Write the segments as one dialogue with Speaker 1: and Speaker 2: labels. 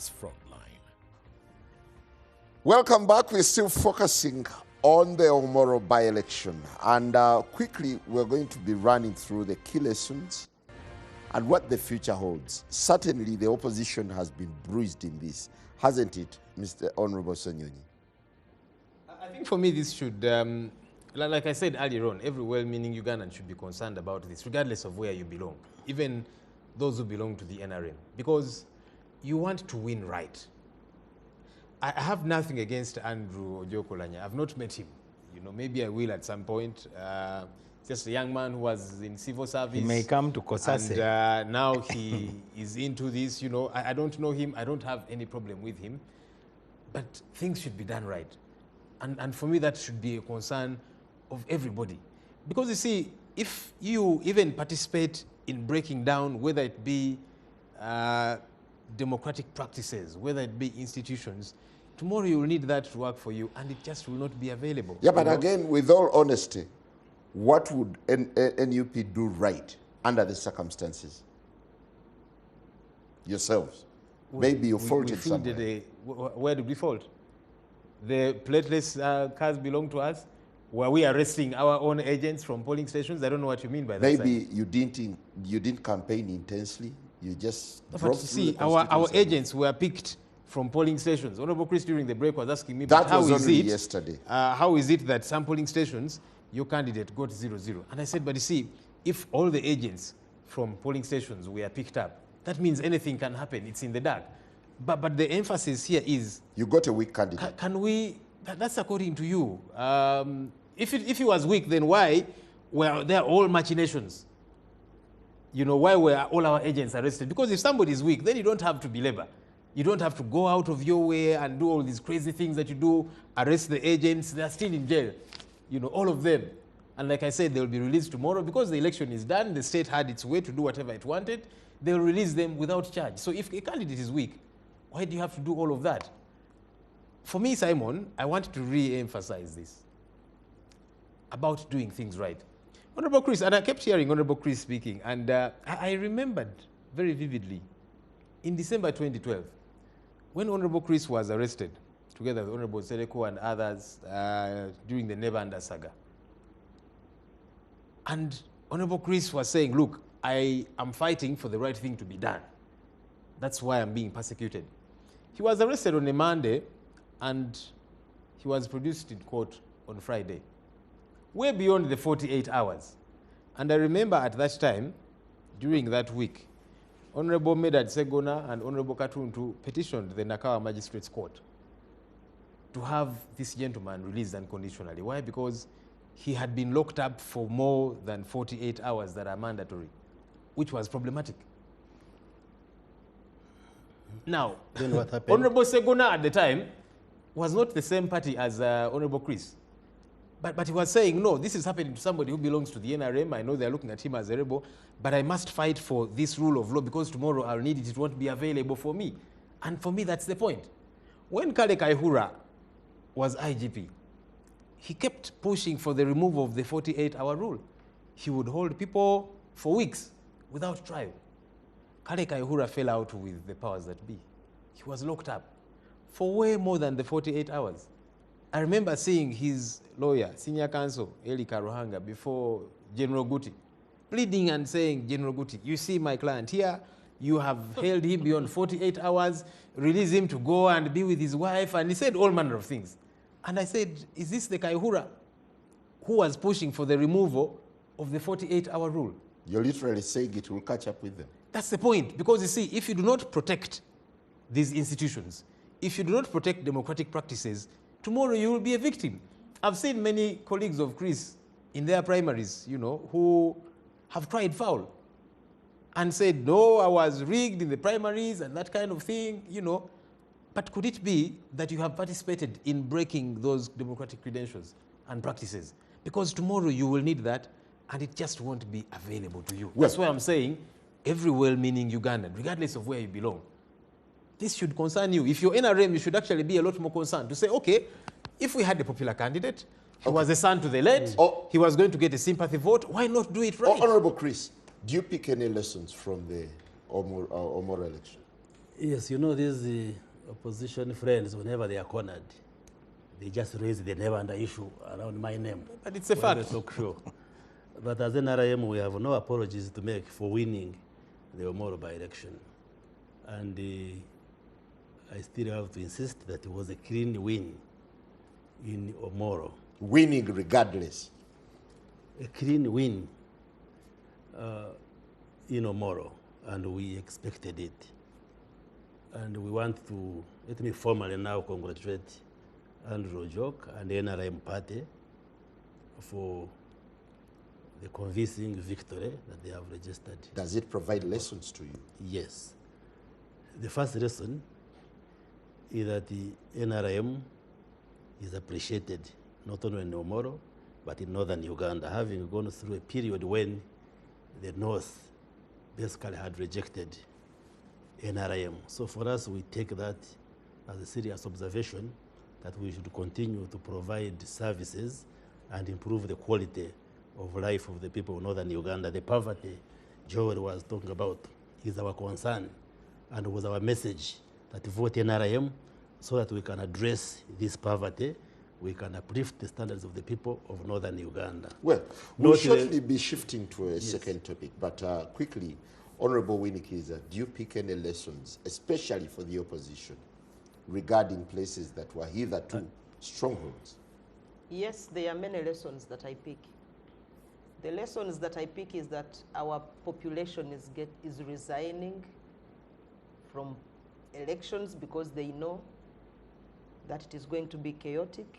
Speaker 1: NBS Frontline.
Speaker 2: Welcome back. We're still focusing on the Omoro by-election. And quickly, we're going to be running through the key lessons and what the future holds. Certainly, the opposition has been bruised in this, hasn't it, Mr. Honorable Sonyonyi?
Speaker 3: I think for me, this should, like I said earlier on, every well-meaning Ugandan should be concerned about this, regardless of where you belong, even those who belong to the NRM, because you want to win right. I have nothing against Andrew Ojokolanya. I've not met him. You know, maybe I will at some point. Just a young man who was in civil service.
Speaker 4: He may come to Kosase.
Speaker 3: And now he is into this. You know, I don't know him. I don't have any problem with him. But things should be done right. And for me, that should be a concern of everybody. Because you see, if you even participate in breaking down, whether it be democratic practices, whether it be institutions, tomorrow you will need that to work for you, and it just will not be available.
Speaker 2: Yeah, but again, with all honesty, what would NUP do right under the circumstances? Yourselves. Maybe you faulted somewhere.
Speaker 3: Where did we fault? The plateless cars belong to us? Were we arresting our own agents from polling stations? I don't know what you mean by that.
Speaker 2: Maybe you didn't campaign intensely. You just
Speaker 3: see, our agents were picked from polling stations. Honorable Chris during the break was asking me,
Speaker 2: that was only yesterday.
Speaker 3: How is it that some polling stations, your candidate got 0-0? And I said, but you see, if all the agents from polling stations were picked up, that means anything can happen. It's in the dark. But the emphasis here is...
Speaker 2: You got a weak candidate.
Speaker 3: Can we... That's according to you. If he was weak, then why were there all machinations? You know, why were all our agents arrested? Because if somebody is weak, then you don't have to belabor. You don't have to go out of your way and do all these crazy things that you do, arrest the agents. They're still in jail, you know, all of them. And like I said, they'll be released tomorrow because the election is done. The state had its way to do whatever it wanted. They'll release them without charge. So if a candidate is weak, why do you have to do all of that? For me, Simon, I want to re-emphasize this about doing things right. Honorable Chris, and I kept hearing Honorable Chris speaking, and I remembered very vividly in December 2012, when Honorable Chris was arrested, together with Honorable Sereko and others during the Nebanda saga. And Honorable Chris was saying, look, I am fighting for the right thing to be done. That's why I'm being persecuted. He was arrested on a Monday, and he was produced in court on Friday, way beyond the 48 hours. And I remember at that time, during that week, Honorable Medad Segona and Honorable Katuntu petitioned the Nakawa Magistrates Court to have this gentleman released unconditionally. Why? Because he had been locked up for more than 48 hours that are mandatory, which was problematic. Now,
Speaker 4: then what happened?
Speaker 3: Honorable Segona at the time was not the same party as Honorable Chris. But he was saying, no, this is happening to somebody who belongs to the NRM. I know they're looking at him as a rebel, but I must fight for this rule of law because tomorrow I'll need it. It won't be available for me. And for me, that's the point. When Kale Kaihura was IGP, he kept pushing for the removal of the 48-hour rule. He would hold people for weeks without trial. Kale Kaihura fell out with the powers that be. He was locked up for way more than the 48 hours. I remember seeing his lawyer, senior counsel, Eli Karuhanga, before General Guti, pleading and saying, General Guti, you see my client here, you have held him beyond 48 hours, release him to go and be with his wife, and he said all manner of things. And I said, is this the Kaihura who was pushing for the removal of the 48-hour rule?
Speaker 2: You're literally saying it will catch up with them.
Speaker 3: That's the point, because you see, if you do not protect these institutions, if you do not protect democratic practices, tomorrow you will be a victim. I've seen many colleagues of Chris in their primaries, you know, who have cried foul and said, no, I was rigged in the primaries and that kind of thing, you know. But could it be that you have participated in breaking those democratic credentials and practices? Because tomorrow you will need that and it just won't be available to you. That's why I'm saying every well-meaning Ugandan, regardless of where you belong, this should concern you. If you're NRM, you should actually be a lot more concerned to say, okay, if we had a popular candidate, he was a son to the late, he was going to get a sympathy vote, why not do it right?
Speaker 2: Honorable Chris, do you pick any lessons from the Omoro election?
Speaker 4: Yes, you know, these opposition friends, whenever they are cornered, they just raise the never under issue around my name.
Speaker 3: But it's a
Speaker 4: Whenever
Speaker 3: fact.
Speaker 4: they talk show. But as NRM, we have no apologies to make for winning the Omoro by-election. And I still have to insist that it was a clean win in Omoro.
Speaker 2: Winning regardless.
Speaker 4: A clean win in Omoro, and we expected it. And we want to, let me formally now congratulate Andrew Ojok and the NRM party for the convincing victory that they have registered.
Speaker 2: Does it provide lessons to you?
Speaker 4: Yes. The first lesson is that the NRM is appreciated not only in Omoro, but in northern Uganda, having gone through a period when the North basically had rejected NRM. So for us, we take that as a serious observation that we should continue to provide services and improve the quality of life of the people of northern Uganda. The poverty Joel was talking about is our concern, and was our message that vote NRM so that we can address this poverty, we can uplift the standards of the people of northern Uganda.
Speaker 2: Well, we'll
Speaker 4: Not
Speaker 2: shortly be shifting to a second topic, but quickly, Honorable Winnie-Kiza, do you pick any lessons, especially for the opposition, regarding places that were hitherto strongholds?
Speaker 1: Yes, there are many lessons that I pick. The lessons that I pick is that our population is resigning from elections because they know that it is going to be chaotic.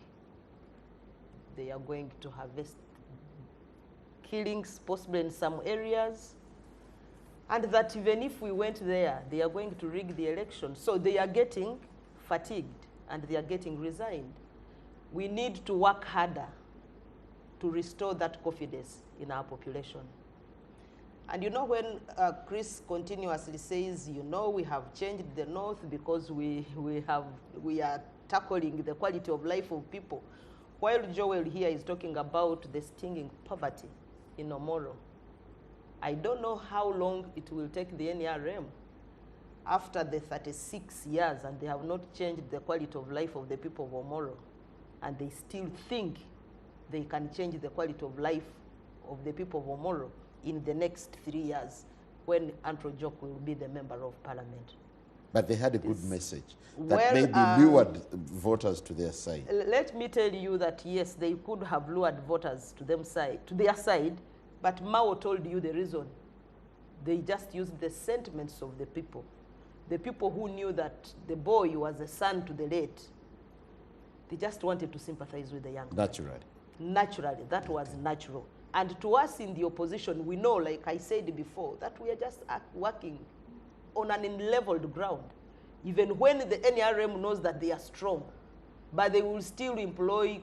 Speaker 1: They are going to harvest killings, possibly in some areas, and that even if we went there, they are going to rig the election. So they are getting fatigued and they are getting resigned. We need to work harder to restore that confidence in our population. And you know, when Chris continuously says, you know, we have changed the North because we are tackling the quality of life of people, while Joel here is talking about the stinging poverty in Omoro, I don't know how long it will take the NRM after the 36 years and they have not changed the quality of life of the people of Omoro, and they still think they can change the quality of life of the people of Omoro in the next 3 years when Andrew Ojok will be the member of parliament.
Speaker 2: But they had a good message that
Speaker 1: Well,
Speaker 2: maybe lured voters to their side.
Speaker 1: Let me tell you that yes, they could have lured voters to their side, but Mao told you the reason. They just used the sentiments of the people who knew that the boy was a son to the late. They just wanted to sympathize with the young. Naturally, that was natural. And to us in the opposition, we know, like I said before, that we are just working on an unleveled ground. Even when the NRM knows that they are strong, but they will still employ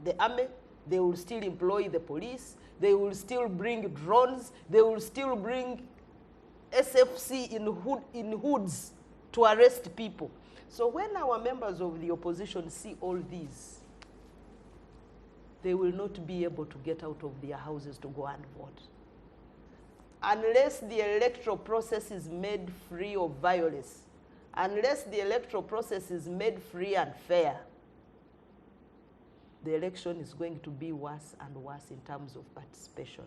Speaker 1: the army, they will still employ the police, they will still bring drones, they will still bring SFC in hoods to arrest people. So when our members of the opposition see all these, they will not be able to get out of their houses to go and vote. Unless the electoral process is made free of violence, unless the electoral process is made free and fair, the election is going to be worse and worse in terms of participation.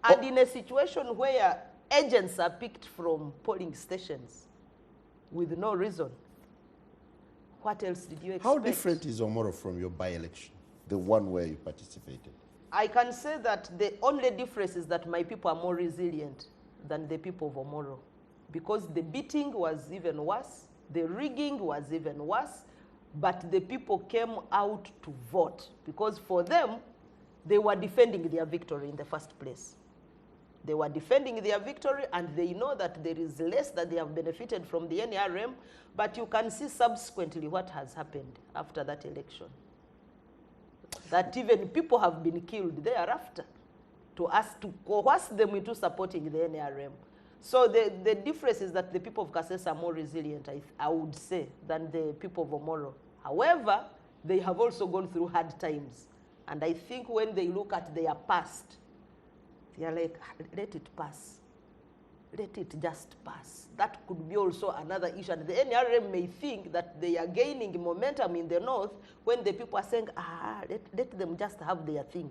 Speaker 1: And in a situation where agents are picked from polling stations with no reason, what else did you expect?
Speaker 2: How different is Omoro from your by-election, the one where you participated?
Speaker 1: I can say that the only difference is that my people are more resilient than the people of Omoro, because the beating was even worse, the rigging was even worse, but the people came out to vote because for them, they were defending their victory in the first place. They were defending their victory and they know that there is less that they have benefited from the NRM, but you can see subsequently what has happened after that election. That even people have been killed thereafter to coerce them into supporting the NRM. So the difference is that the people of Kasese are more resilient, I would say, than the people of Omoro. However, they have also gone through hard times. And I think when they look at their past, they are like, let it pass. let it just pass. That could be also another issue. And the NRM may think that they are gaining momentum in the north when the people are saying, let them just have their thing.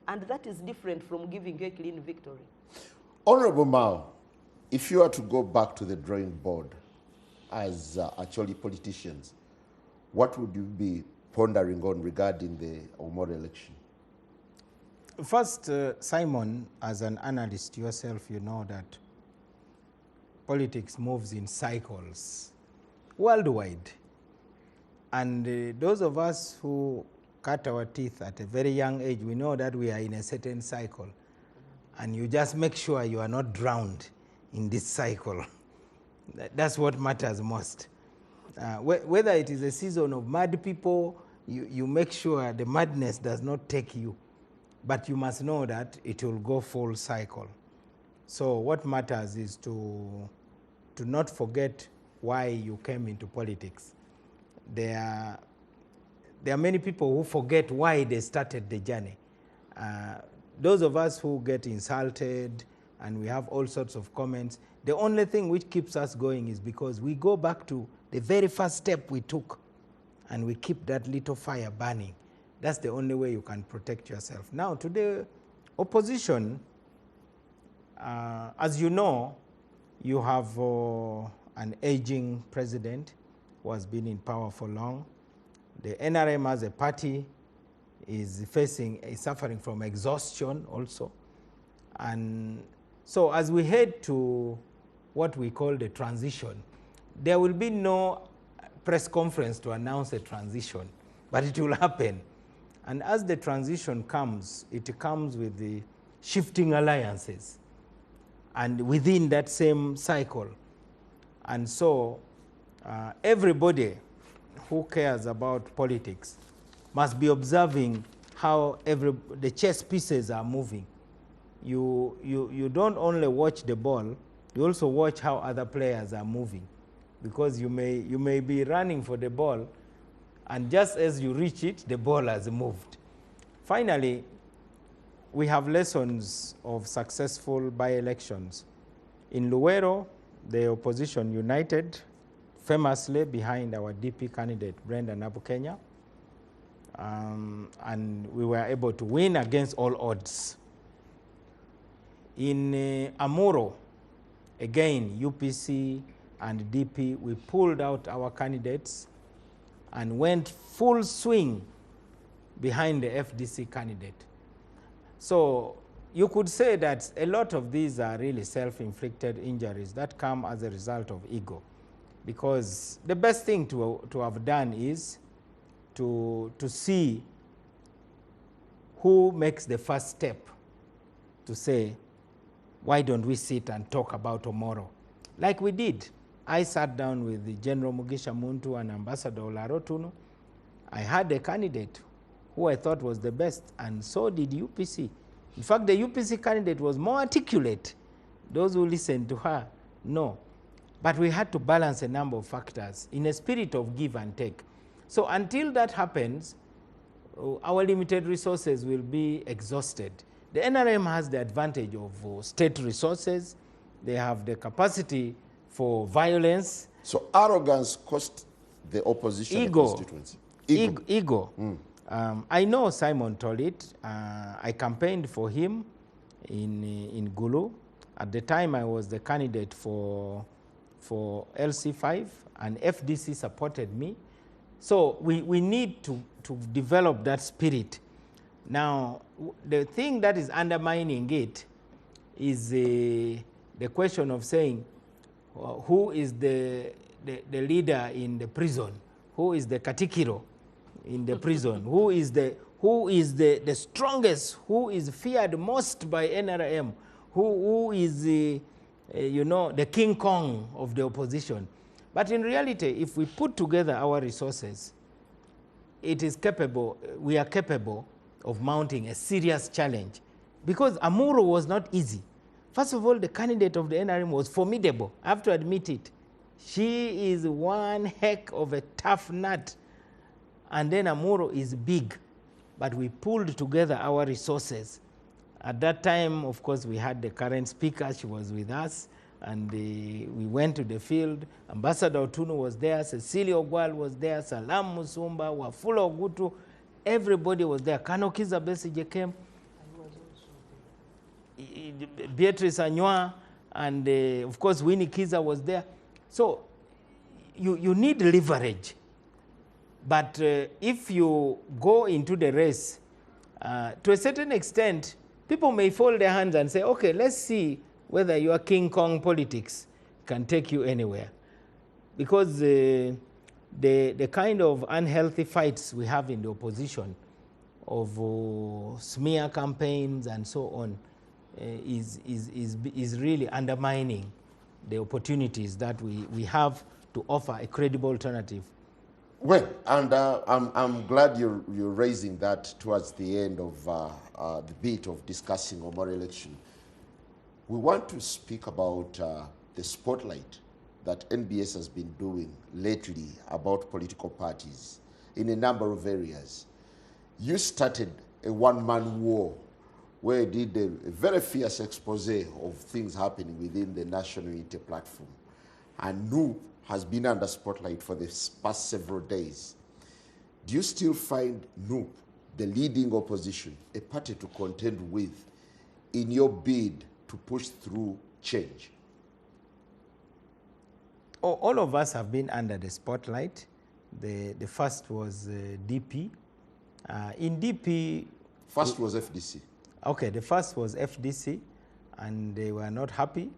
Speaker 1: And that is different from giving a clean victory.
Speaker 2: Honorable Mao, if you are to go back to the drawing board as actually politicians, what would you be pondering on regarding the Omoro election?
Speaker 5: First, Simon, as an analyst yourself, you know that politics moves in cycles worldwide. And those of us who cut our teeth at a very young age, we know that we are in a certain cycle. And you just make sure you are not drowned in this cycle. That's what matters most. Whether it is a season of mad people, you make sure the madness does not take you. But you must know that it will go full cycle. So what matters is to not forget why you came into politics. There are many people who forget why they started the journey. Those of us who get insulted and we have all sorts of comments, the only thing which keeps us going is because we go back to the very first step we took and we keep that little fire burning. That's the only way you can protect yourself. Now, to the opposition, as you know, you have an aging president who has been in power for long. The NRM as a party is suffering from exhaustion also. And so as we head to what we call the transition, there will be no press conference to announce a transition, but it will happen. And as the transition comes, it comes with the shifting alliances and within that same cycle. And so everybody who cares about politics must be observing how the chess pieces are moving. You don't only watch the ball, you also watch how other players are moving, because you may be running for the ball, and just as you reach it, the ball has moved. Finally, we have lessons of successful by-elections. In Luwero, the opposition united famously behind our DP candidate, Brendan Abukenya, and we were able to win against all odds. In Amuro, again, UPC and DP, we pulled out our candidates and went full swing behind the FDC candidate. So you could say that a lot of these are really self-inflicted injuries that come as a result of ego. Because the best thing to have done is to see who makes the first step to say, why don't we sit and talk about Omoro? Like we did. I sat down with the General Mugisha Muntu and Ambassador Olaro Tunu. I had a candidate who I thought was the best, and so did UPC. In fact, the UPC candidate was more articulate. Those who listened to her, no. But we had to balance a number of factors in a spirit of give and take. So until that happens, our limited resources will be exhausted. The NRM has the advantage of state resources. They have the capacity for violence.
Speaker 2: So arrogance cost the opposition a constituency.
Speaker 5: Ego. I know Simon Tolit. I campaigned for him in Gulu. At the time, I was the candidate for LC5, and FDC supported me. So we need to develop that spirit. Now, the thing that is undermining it is the question of saying, who is the leader in the prison? Who is the katikiro in the prison? Who is the strongest? Who is feared most by NRM? Who is the King Kong of the opposition? But in reality, if we put together our resources, we are capable of mounting a serious challenge. Because Amuro was not easy. First of all, the candidate of the NRM was formidable. I have to admit it. She is one heck of a tough nut. And then Amuro is big. But we pulled together our resources At that time, of course, we had the current speaker. She was with us, and we went to the field. Ambassador Otunu was there, Cecilia Ogwal was there, Salam Musumba, Wafula Ogutu, everybody was there. Kano Kiza Besigye came, Beatrice Anywa, and of course Winnie Kiza was there. So you need leverage. But if you go into the race, to a certain extent, people may fold their hands and say, okay, let's see whether your King Kong politics can take you anywhere. Because the kind of unhealthy fights we have in the opposition of smear campaigns and so on is really undermining the opportunities that we have to offer a credible alternative.
Speaker 2: Well, and I'm glad you're raising that towards the end of the bit of discussing Omoro election. We want to speak about the spotlight that NBS has been doing lately about political parties in a number of areas. You started a one-man war where you did a very fierce expose of things happening within the National Unity Platform. And NUP has been under spotlight for the past several days. Do you still find NUP, the leading opposition, a party to contend with in your bid to push through change?
Speaker 5: All of us have been under the spotlight. The first was DP. In DP...
Speaker 2: First was FDC.
Speaker 5: Okay, the first was FDC, and they were not happy.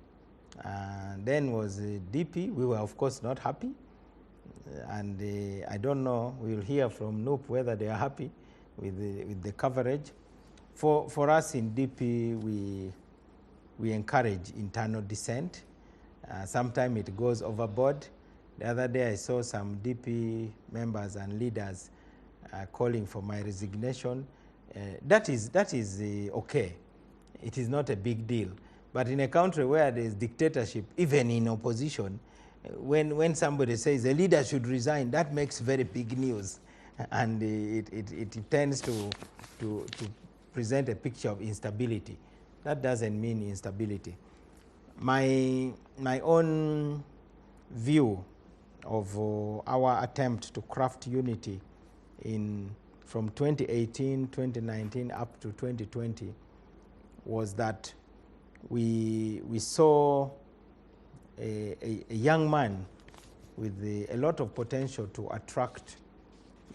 Speaker 5: Then was DP. We were, of course, not happy. And I don't know, we'll hear from NUP whether they are happy with the coverage. For us in DP, we encourage internal dissent. Sometimes it goes overboard. The other day I saw some DP members and leaders calling for my resignation. That is okay. It is not a big deal. But in a country where there is dictatorship, even in opposition, when somebody says a leader should resign, that makes very big news. And it tends to present a picture of instability. That doesn't mean instability. My own view of our attempt to craft unity from 2018, 2019 up to 2020 was that we saw a young man with a lot of potential to attract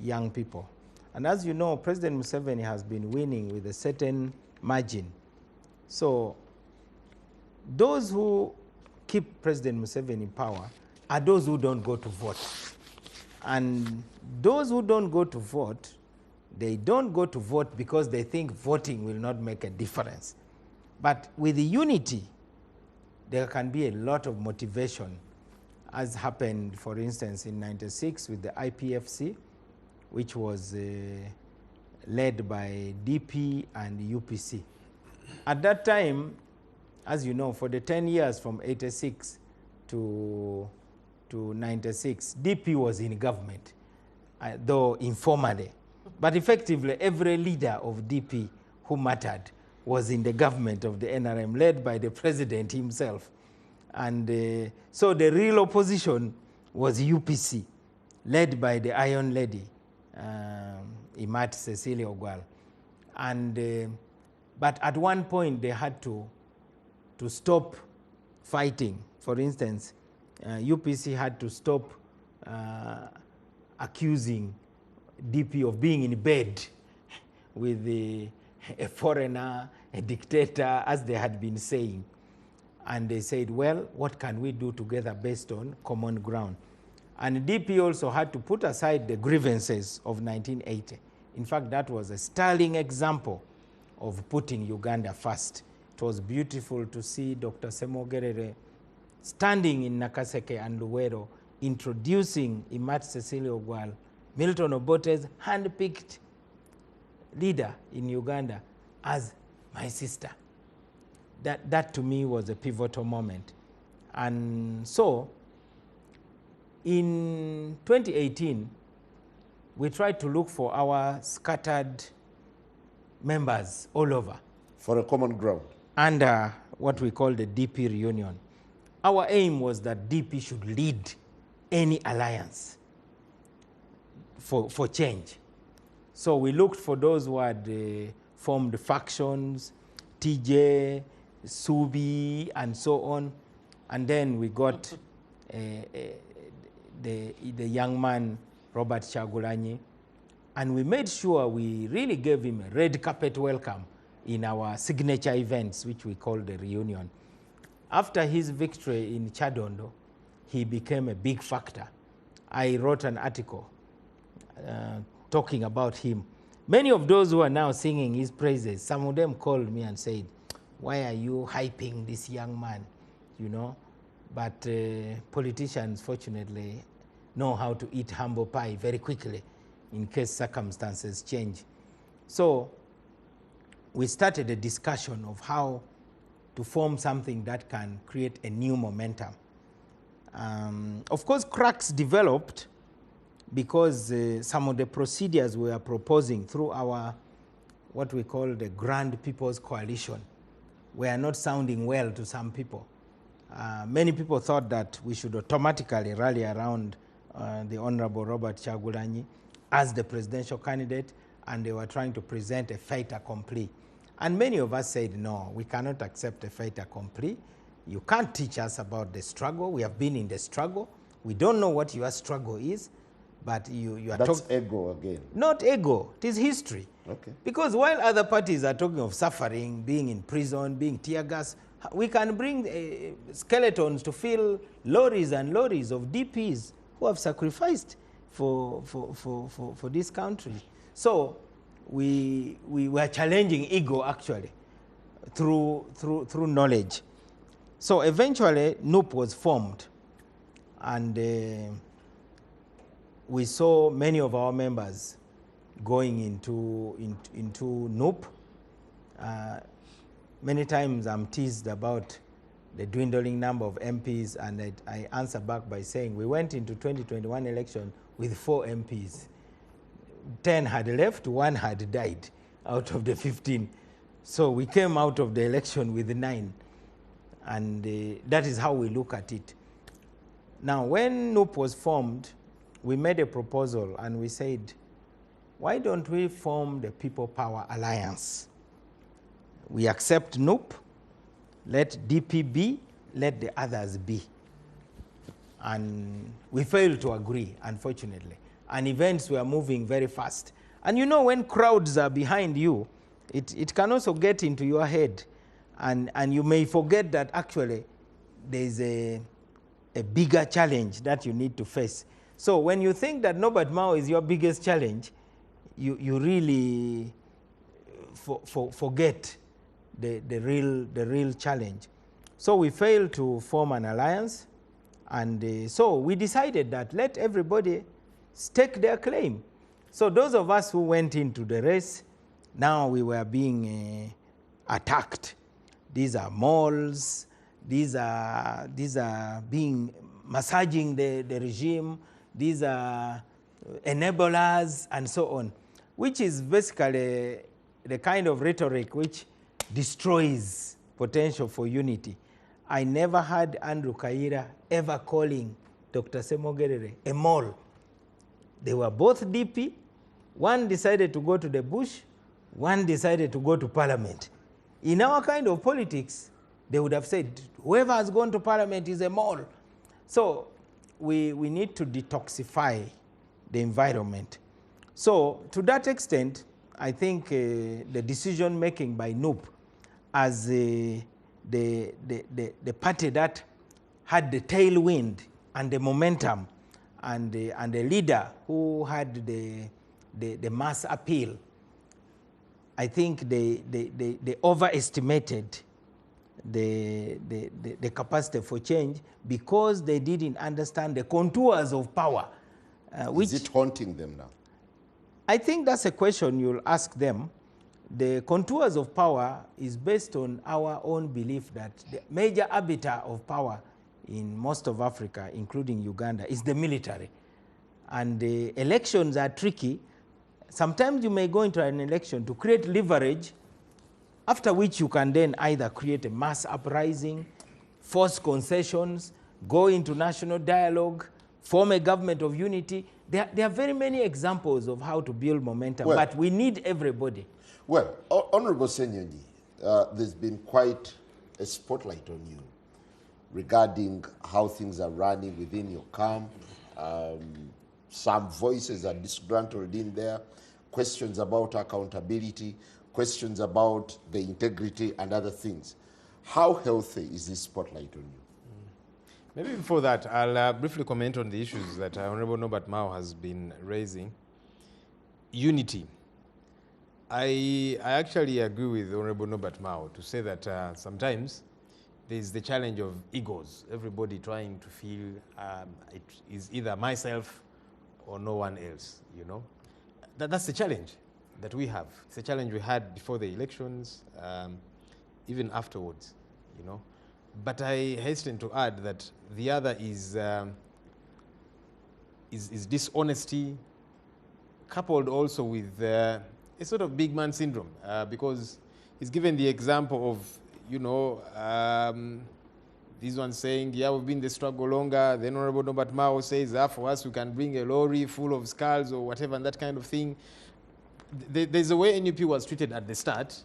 Speaker 5: young people. And as you know, President Museveni has been winning with a certain margin. So those who keep President Museveni in power are those who don't go to vote. And those who don't go to vote, they don't go to vote because they think voting will not make a difference. But with the unity, there can be a lot of motivation, as happened, for instance, in '96 with the IPFC, which was led by DP and UPC. At that time, as you know, for the 10 years from '86 to '96, DP was in government, though informally. But effectively, every leader of DP who mattered was in the government of the NRM, led by the president himself. And so the real opposition was UPC, led by the Iron Lady, Imat Cecilia Ogwal. And, but at one point, they had to stop fighting. For instance, UPC had to stop accusing DP of being in bed with a foreigner, a dictator, as they had been saying. And they said, well, what can we do together based on common ground? And DP also had to put aside the grievances of 1980. In fact, that was a sterling example of putting Uganda first. It was beautiful to see Dr. Semo Gerere standing in Nakaseke and Luwero, introducing Imat Cecilia Ogwal, Milton Obote's hand-picked leader in Uganda, as my sister. That to me was a pivotal moment. And so, in 2018, we tried to look for our scattered members all over.
Speaker 2: For a common ground.
Speaker 5: under what we call the DP reunion. Our aim was that DP should lead any alliance for change. So we looked for those who had formed factions, TJ, Subi, and so on. And then we got the young man, Robert Chagulanyi, and we made sure we really gave him a red carpet welcome in our signature events, which we call the reunion. After his victory in Chadondo, he became a big factor. I wrote an article talking about him. Many of those who are now singing his praises, some of them called me and said, why are you hyping this young man, you know? But politicians, fortunately, know how to eat humble pie very quickly in case circumstances change. So we started a discussion of how to form something that can create a new momentum. Of course, cracks developed because some of the procedures we are proposing through our, what we call the Grand People's Coalition, were not sounding well to some people. Many people thought that we should automatically rally around the Honorable Robert Chagulanyi as the presidential candidate, and they were trying to present a fait accompli. And many of us said, no, we cannot accept a fait accompli. You can't teach us about the struggle. We have been in the struggle. We don't know what your struggle is, but you are talking.
Speaker 2: That's ego again.
Speaker 5: Not ego, it is history.
Speaker 2: Okay.
Speaker 5: Because while other parties are talking of suffering, being in prison, being tear gas, we can bring skeletons to fill lorries and lorries of DPs who have sacrificed for this country. So we were challenging ego actually through knowledge. So eventually NUP was formed, and we saw many of our members going into NUP. Many times I'm teased about the dwindling number of MPs, and I answer back by saying we went into 2021 election with 4 MPs. 10 had left, 1 had died out of the 15. So we came out of the election with 9. And that is how we look at it. Now, when NUP was formed, we made a proposal and we said, why don't we form the People Power Alliance? We accept NUP, let DP be, let the others be. And we failed to agree, unfortunately. And events were moving very fast. And you know, when crowds are behind you, it can also get into your head. And you may forget that actually there's a bigger challenge that you need to face. So when you think that Norbert Mao is your biggest challenge, you really forget the real challenge. So we failed to form an alliance, and so we decided that let everybody stake their claim. So those of us who went into the race, now we were being attacked. These are malls, these are being massaging the regime, these are enablers, and so on, which is basically the kind of rhetoric which destroys potential for unity. I never heard Andrew Kaira ever calling Dr. Semogerere a mall. They were both DP. One decided to go to the bush, one decided to go to parliament. In our kind of politics, they would have said, whoever has gone to parliament is a mole. So we need to detoxify the environment. So to that extent, I think the decision making by NUP as the party that had the tailwind and the momentum and the leader who had the mass appeal, I think they overestimated the capacity for change because they didn't understand the contours of power.
Speaker 2: Is it haunting them now?
Speaker 5: I think that's a question you'll ask them. The contours of power is based on our own belief that the major arbiter of power in most of Africa, including Uganda, is the military. And the elections are tricky. Sometimes you may go into an election to create leverage after which you can then either create a mass uprising, force concessions, go into national dialogue, form a government of unity. There are very many examples of how to build momentum,
Speaker 2: Well,
Speaker 5: but we need everybody.
Speaker 2: Well, Honorable Senyonyi, there's been quite a spotlight on you regarding how things are running within your camp. Some voices are disgruntled in there, questions about accountability, questions about the integrity and other things. How healthy is this spotlight on you?
Speaker 3: Maybe before that, I'll briefly comment on the issues that Honorable Norbert Mao has been raising. Unity. I actually agree with Honorable Norbert Mao to say that sometimes there's the challenge of egos, everybody trying to feel it is either myself or no one else, you know. That's the challenge that we have. It's a challenge we had before the elections, even afterwards, you know. But I hasten to add that the other is dishonesty, coupled also with a sort of big man syndrome, because he's given the example of, you know, this one saying, yeah, we've been in the struggle longer. Then Honorable Norbert Mao says, for us, we can bring a lorry full of skulls or whatever, and that kind of thing. There's a way NUP was treated at the start.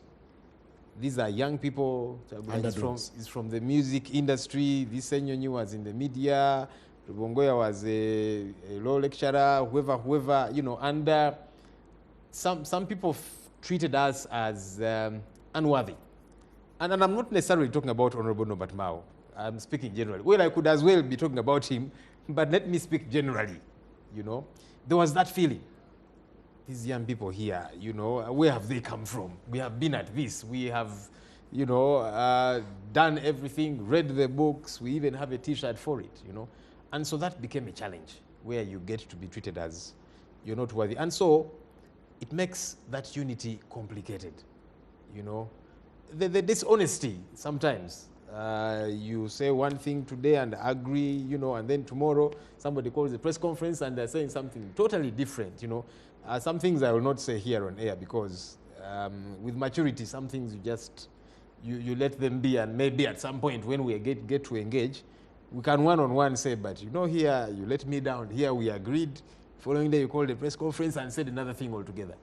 Speaker 3: These are young people. He's from the music industry. This Senyonyi was in the media. Rubongoya was a law lecturer, whoever, you know, and some people treated us as unworthy. And I'm not necessarily talking about Honorable Norbert Mao. I'm speaking generally. Well, I could as well be talking about him, but let me speak generally, you know. There was that feeling. These young people here, you know, where have they come from? We have been at this. We have, you know, done everything, read the books. We even have a T-shirt for it, you know. And so that became a challenge where you get to be treated as you're not worthy. And so it makes that unity complicated, you know. The dishonesty sometimes. You say one thing today and agree, you know, and then tomorrow somebody calls a press conference and they're saying something totally different, you know. Some things I will not say here on air because with maturity, some things you just, you let them be, and maybe at some point when we get to engage, we can one-on-one say, but you know, here you let me down, here we agreed, following day you called a press conference and said another thing altogether.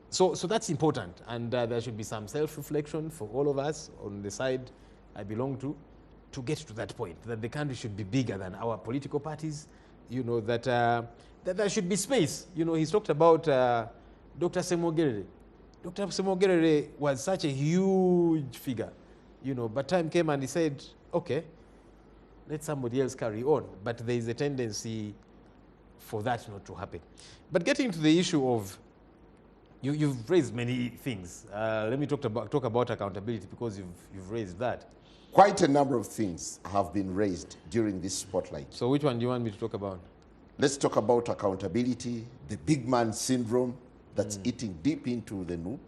Speaker 3: So that's important, and there should be some self-reflection for all of us on the side I belong to get to that point, that the country should be bigger than our political parties, you know, that there should be space. You know, he's talked about Dr. Semogerere. Dr. Semogerere was such a huge figure, you know, but time came and he said, okay, let somebody else carry on. But there is a tendency for that not to happen. But getting to the issue of, you've raised many things. Let me talk about accountability because you've raised that.
Speaker 2: Quite a number of things have been raised during this spotlight.
Speaker 3: So which one do you want me to talk about?
Speaker 2: Let's talk about accountability, the big man syndrome that's eating deep into the NUP.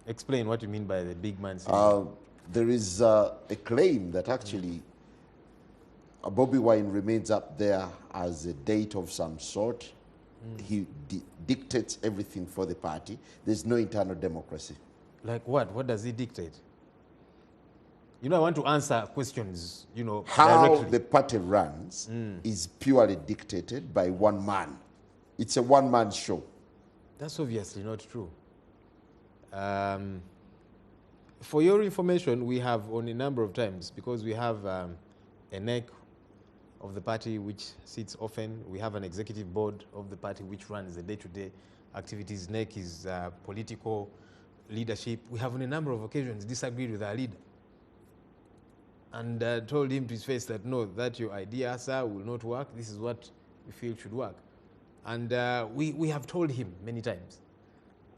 Speaker 3: Explain what you mean by the big man syndrome.
Speaker 2: There is a claim that actually Bobby Wine remains up there as a date of some sort. He dictates everything for the party. There's no internal democracy.
Speaker 3: Like what? What does he dictate? You know, I want to answer questions, you know,
Speaker 2: How
Speaker 3: directly.
Speaker 2: the party runs is purely dictated by one man. It's a one-man show.
Speaker 3: That's obviously not true. For your information, we have on a number of times, because we have a NEC of the party which sits often. We have an executive board of the party which runs the day-to-day activities. NEC is political leadership. We have on a number of occasions disagreed with our leader and told him to his face that, no, that your idea, sir, will not work. This is what we feel should work. And we have told him many times.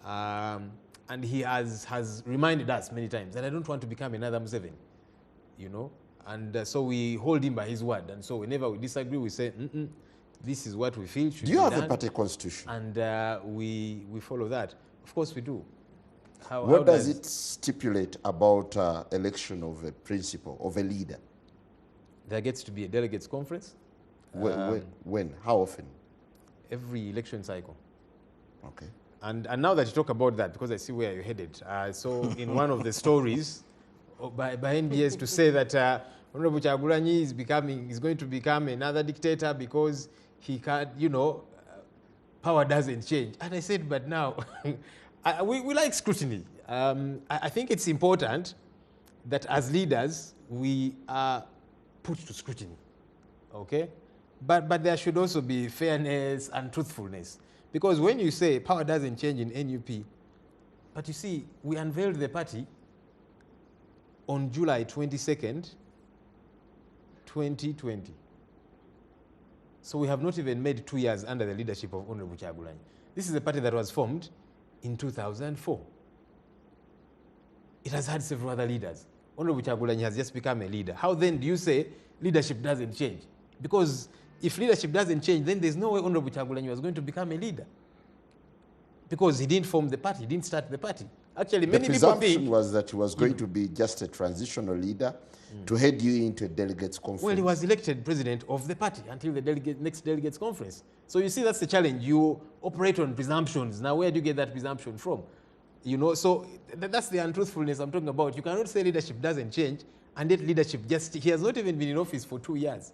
Speaker 3: And he has reminded us many times that I don't want to become another Museveni, you know. And so we hold him by his word. And so whenever we disagree, we say, this is what we feel should be done.
Speaker 2: Do you have a party constitution?
Speaker 3: And we follow that. Of course we do.
Speaker 2: What does it stipulate about election of a principal, of a leader?
Speaker 3: There gets to be a delegates conference.
Speaker 2: When? How often?
Speaker 3: Every election cycle.
Speaker 2: Okay.
Speaker 3: And now that you talk about that, because I see where you're headed, so in one of the stories by NBS to say that Honorable Kyagulanyi is going to become another dictator because he can't, power doesn't change. And I said, but now, we like scrutiny. I think it's important that as leaders, we are put to scrutiny, okay? But there should also be fairness and truthfulness. Because when you say power doesn't change in NUP, but you see, we unveiled the party on July 22nd, 2020. So we have not even made 2 years under the leadership of Honorable Kyagulanyi. This is a party that was formed in 2004. It has had several other leaders. Honorable Kyagulanyi has just become a leader. How then do you say leadership doesn't change? Because if leadership doesn't change, then there's no way Honorable Kyagulanyi was going to become a leader. Because he didn't form the party, he didn't start the party. Actually, many people think... The
Speaker 2: presumption was that he was going to be just a transitional leader to head you into a delegates conference.
Speaker 3: Well, he was elected president of the party until the next delegates conference. So you see, that's the challenge. You operate on presumptions. Now, where do you get that presumption from? So that's the untruthfulness I'm talking about. You cannot say leadership doesn't change, and yet leadership he has not even been in office for 2 years.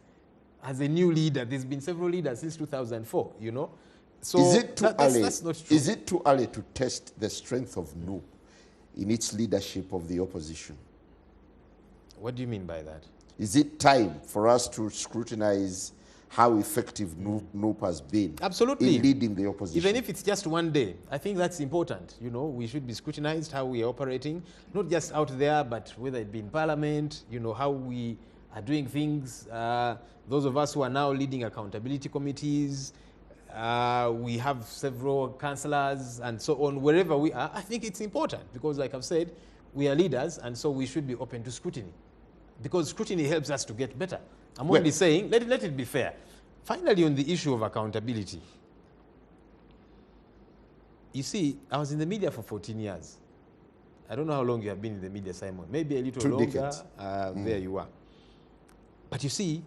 Speaker 3: As a new leader, there's been several leaders since 2004, So
Speaker 2: is it too early?
Speaker 3: That's not true.
Speaker 2: Is it too early to test the strength of NUP in its leadership of the opposition?
Speaker 3: What do you mean by that?
Speaker 2: Is it time for us to scrutinize how effective NUP has been
Speaker 3: Absolutely.
Speaker 2: in leading the opposition?
Speaker 3: Even if it's just one day, I think that's important. We should be scrutinized how we are operating, not just out there, but whether it be in parliament, how we are doing things. Those of us who are now leading accountability committees, we have several councillors and so on, wherever we are. I think it's important because, like I've said, we are leaders, and so we should be open to scrutiny because scrutiny helps us to get better. I'm only saying, let it be fair. Finally, on the issue of accountability, you see, I was in the media for 14 years. I don't know how long you have been in the media, Simon. Maybe a little
Speaker 2: 2
Speaker 3: longer.
Speaker 2: decades.
Speaker 3: There you are. But you see,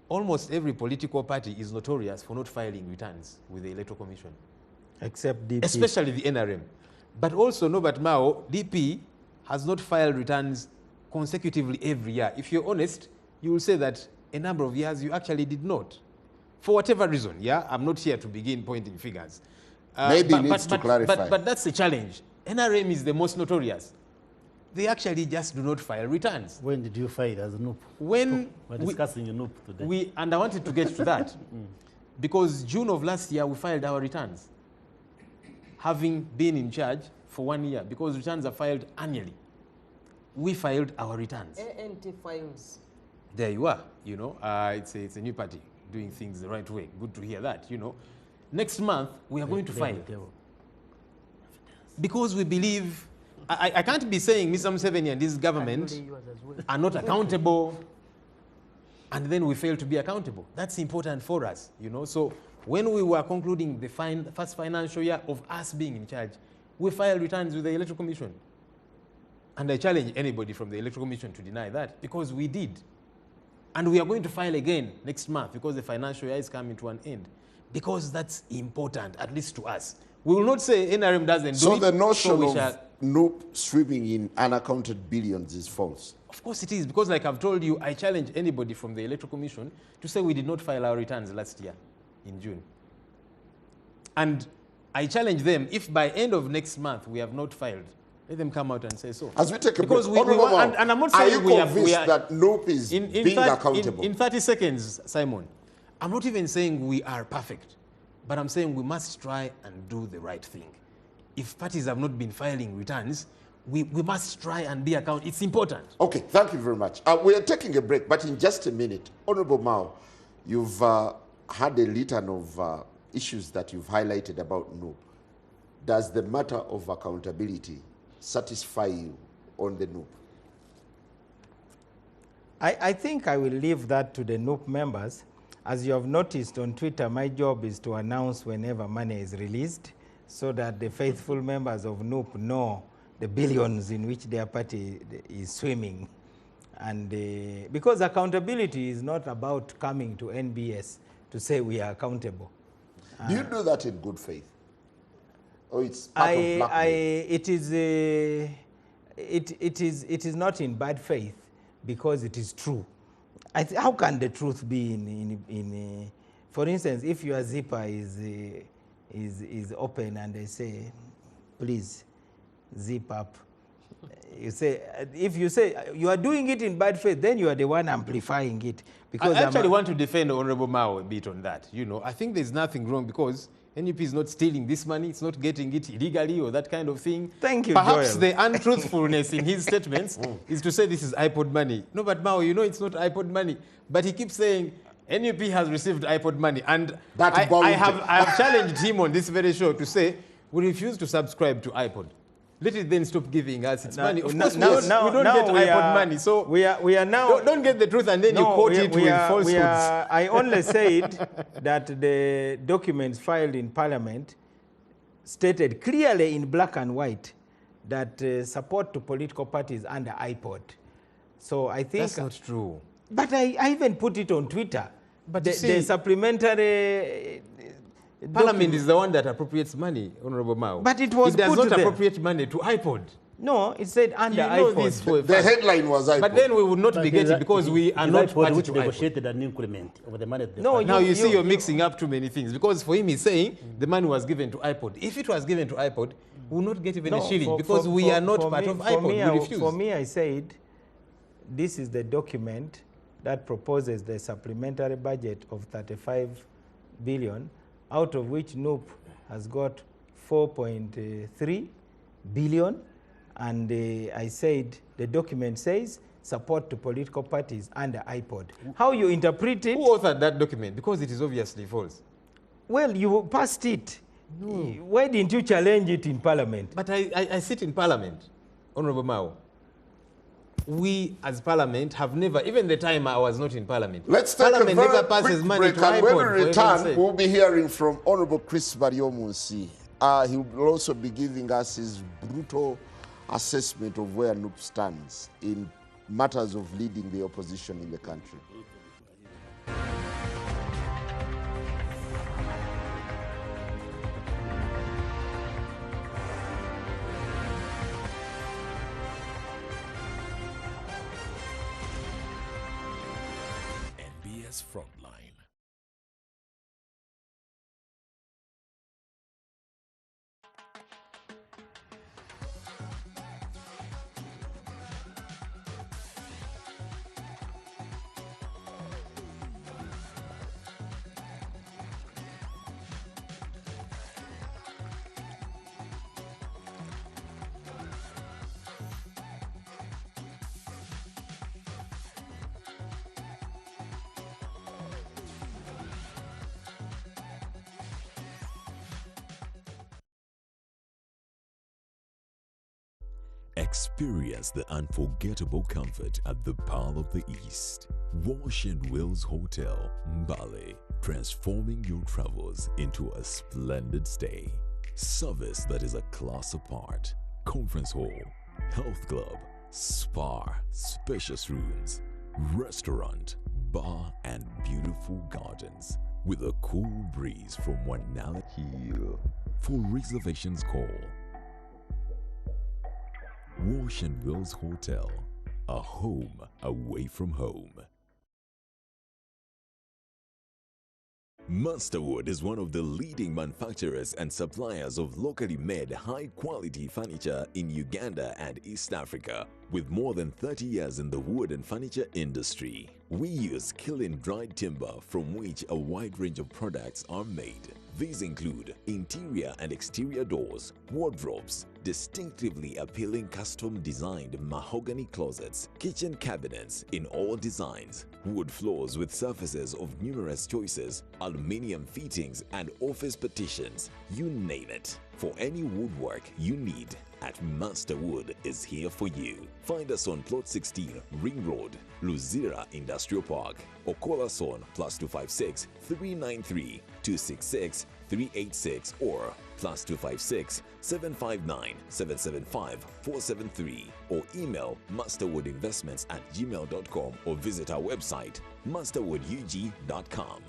Speaker 3: almost every political party is notorious for not filing returns with the Electoral Commission.
Speaker 5: Except DP.
Speaker 3: Especially the NRM. But also, Norbert Mao, DP, has not filed returns consecutively every year. If you're honest, you will say that a number of years you actually did not. For whatever reason, yeah? I'm not here to begin pointing figures.
Speaker 2: Maybe it needs to clarify.
Speaker 3: But that's the challenge. NRM is the most notorious. They actually just do not file returns.
Speaker 4: When did you file as NUP?
Speaker 3: When
Speaker 4: we're discussing NUP today.
Speaker 3: And I wanted to get to that. Because June of last year, we filed our returns, having been in charge for 1 year, because returns are filed annually. We filed our returns.
Speaker 1: ANT files.
Speaker 3: There you are. It's a new party doing things the right way. Good to hear that. Next month we are going to file because we believe. I can't be saying Mr. Museveni and his government are not accountable, and then we fail to be accountable. That's important for us. So when we were concluding the first financial year of us being in charge, we filed returns with the Electoral Commission. And I challenge anybody from the Electoral Commission to deny that, because we did. And we are going to file again next month because the financial year is coming to an end. Because that's important, at least to us. We will not say NRM doesn't do it.
Speaker 2: So the notion of NUP swimming in unaccounted billions is false?
Speaker 3: Of course it is, because like I've told you, I challenge anybody from the Electoral Commission to say we did not file our returns last year in June. And I challenge them, if by end of next month we have not filed, let them come out and say so.
Speaker 2: As we take a
Speaker 3: because
Speaker 2: break,
Speaker 3: and I'm not saying
Speaker 2: are you convinced that NUP is being accountable?
Speaker 3: In 30 seconds, Simon, I'm not even saying we are perfect, but I'm saying we must try and do the right thing. If parties have not been filing returns, we must try and be accountable. It's important.
Speaker 2: Okay, thank you very much. We are taking a break, but in just a minute, Honorable Mao, you've had a litany of issues that you've highlighted about NUP. Does the matter of accountability satisfy you on the NUP?
Speaker 5: I think I will leave that to the NUP members. As you have noticed on Twitter, my job is to announce whenever money is released so that the faithful members of NUP know the billions in which their party is swimming. And because accountability is not about coming to NBS to say we are accountable.
Speaker 2: Do you do that in good faith? Or it's part of blackmail?
Speaker 5: It is not in bad faith because it is true. How can the truth be in for instance, if your zipper is open and they say, please zip up, you say, if you say you are doing it in bad faith, then you are the one amplifying it. Because
Speaker 3: I actually want to defend Honorable Mao a bit on that. You know, I think there's nothing wrong because NUP is not stealing this money, it's not getting it illegally or that kind of thing.
Speaker 5: Thank you,
Speaker 3: Perhaps
Speaker 5: Joel.
Speaker 3: the untruthfulness in his statements is to say this is iPod money. No, but Mao, you know it's not iPod money. But he keeps saying NUP has received iPod money. And I have challenged him on this very show to say we refuse to subscribe to iPod. Let it then stop giving us its money. Of course, we don't get iPod money. So
Speaker 5: we are now.
Speaker 3: Don't get the truth and then you quote it with falsehoods.
Speaker 5: I only said that the documents filed in Parliament stated clearly in black and white that support to political parties under iPod. So I think
Speaker 3: that's not true.
Speaker 5: But I even put it on Twitter.
Speaker 3: But
Speaker 5: the supplementary.
Speaker 3: Parliament is the one that appropriates money, Honorable Mao.
Speaker 5: But it was
Speaker 3: It does
Speaker 5: put
Speaker 3: not
Speaker 5: there.
Speaker 3: appropriate money to iPod.
Speaker 5: No, it said under
Speaker 3: You know
Speaker 5: iPod.
Speaker 3: this for a
Speaker 2: The
Speaker 3: fact.
Speaker 2: headline was iPod.
Speaker 3: But then we would not be getting because we are not party
Speaker 4: which
Speaker 3: to iPod.
Speaker 4: negotiated an increment of the money.
Speaker 5: No,
Speaker 3: Now you see you're mixing up too many things because for him he's saying the money was given to iPod. If it was given to iPod, we will not get even a shilling because we are not part of iPod. We refuse.
Speaker 5: For me, I said this is the document that proposes the supplementary budget of 35 billion, out of which NUP has got 4.3 billion. And I said the document says support to political parties under iPod. How you interpret it?
Speaker 3: Who authored that document? Because it is obviously false.
Speaker 5: Well, you passed it. No. Why didn't you challenge it in Parliament?
Speaker 3: But I sit in Parliament, Honorable Mao. We as Parliament have never, even the time I was not in Parliament,
Speaker 2: Let's take
Speaker 3: Parliament
Speaker 2: a
Speaker 3: never
Speaker 2: very
Speaker 3: passes
Speaker 2: quick
Speaker 3: money
Speaker 2: break,
Speaker 3: to
Speaker 2: and
Speaker 3: iPod.
Speaker 2: when we
Speaker 3: for
Speaker 2: return,
Speaker 3: heaven's sake.
Speaker 2: we'll be hearing from Honorable Chris Bariomunsi. He will also be giving us his brutal assessment of where NUP stands in matters of leading the opposition in the country.
Speaker 6: NBS Frontline. Experience the unforgettable comfort at the Pearl of the East. Wash and Wheels Hotel, Mbale, transforming your travels into a splendid stay. Service that is a class apart. Conference hall, health club, spa, spacious rooms, restaurant, bar, and beautiful gardens with a cool breeze from Wanala Hill. For reservations, call Wash and Wheels Hotel, a home away from home. Masterwood is one of the leading manufacturers and suppliers of locally made high-quality furniture in Uganda and East Africa. With more than 30 years in the wood and furniture industry, we use kiln-dried timber from which a wide range of products are made. These include interior and exterior doors, wardrobes, distinctively appealing custom-designed mahogany closets, kitchen cabinets in all designs, wood floors with surfaces of numerous choices, aluminium fittings and office partitions, you name it. For any woodwork you need, at Masterwood is here for you. Find us on Plot 16, Ring Road, Luzira Industrial Park, or call us on +256 393 266 386 or +256 759 775 473 or email masterwoodinvestments@gmail.com or visit our website masterwoodug.com.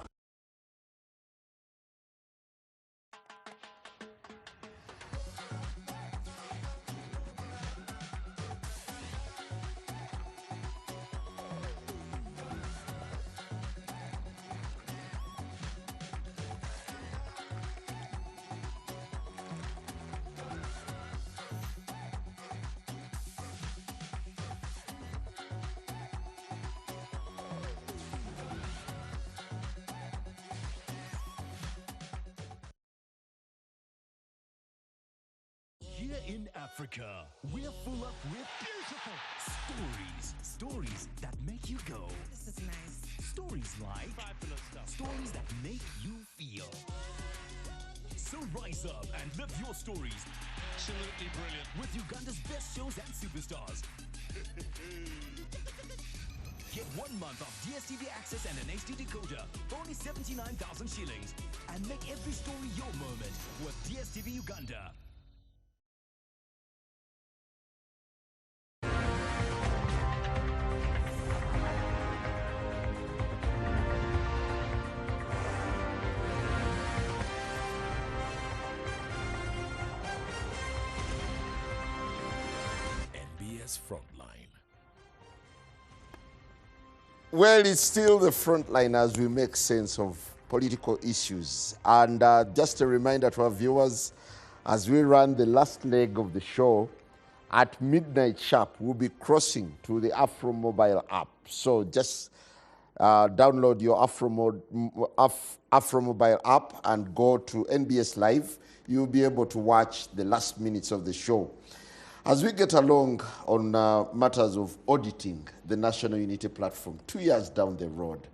Speaker 7: Here in Africa, we're full up with beautiful stories. Stories that make you go.
Speaker 8: This is nice.
Speaker 7: Stories like fabulous stuff. Stories that make you feel. So rise up and live your stories. Absolutely brilliant. With Uganda's best shows and superstars. Get 1 month of DSTV access and an HD decoder for only 79,000 shillings. And make every story your moment with DSTV Uganda.
Speaker 6: NBS Frontline.
Speaker 2: Well, it's still the front line as we make sense of political issues. And just a reminder to our viewers, as we run the last leg of the show, at midnight sharp, we'll be crossing to the Afro mobile app. So just download your Afro mobile app and go to NBS Live. You'll be able to watch the last minutes of the show. As we get along on matters of auditing the National Unity Platform 2 years down the road,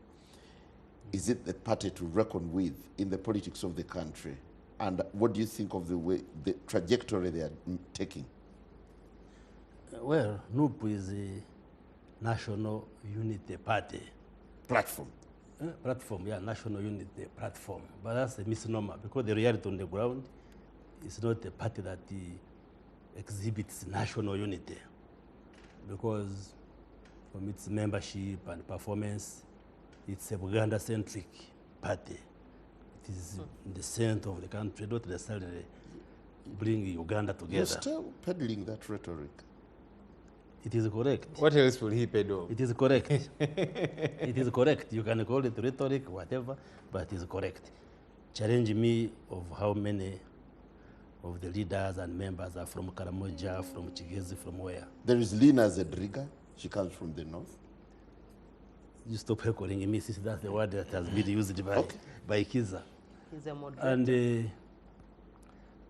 Speaker 2: is it the party to reckon with in the politics of the country? And what do you think of the trajectory they are taking?
Speaker 4: Well, NUP is a National Unity Party.
Speaker 2: Platform.
Speaker 4: Platform, yeah, National Unity Platform. But that's a misnomer because the reality on the ground is not a party that exhibits national unity, because from its membership and performance, it's a Uganda-centric party. It is in the center of the country, not necessarily bring Uganda together.
Speaker 2: You're still peddling that rhetoric.
Speaker 4: It is correct.
Speaker 3: What else will he peddle?
Speaker 4: It is correct. It is correct. You can call it rhetoric, whatever, but it is correct. Challenge me of how many of the leaders and members are from Karamoja, from Chigezi, from where?
Speaker 2: There is Lina Zedriga. She comes from the north.
Speaker 4: You stop heckling me, since that's the word that has been used by Kiza.
Speaker 1: He's a moderator.
Speaker 4: And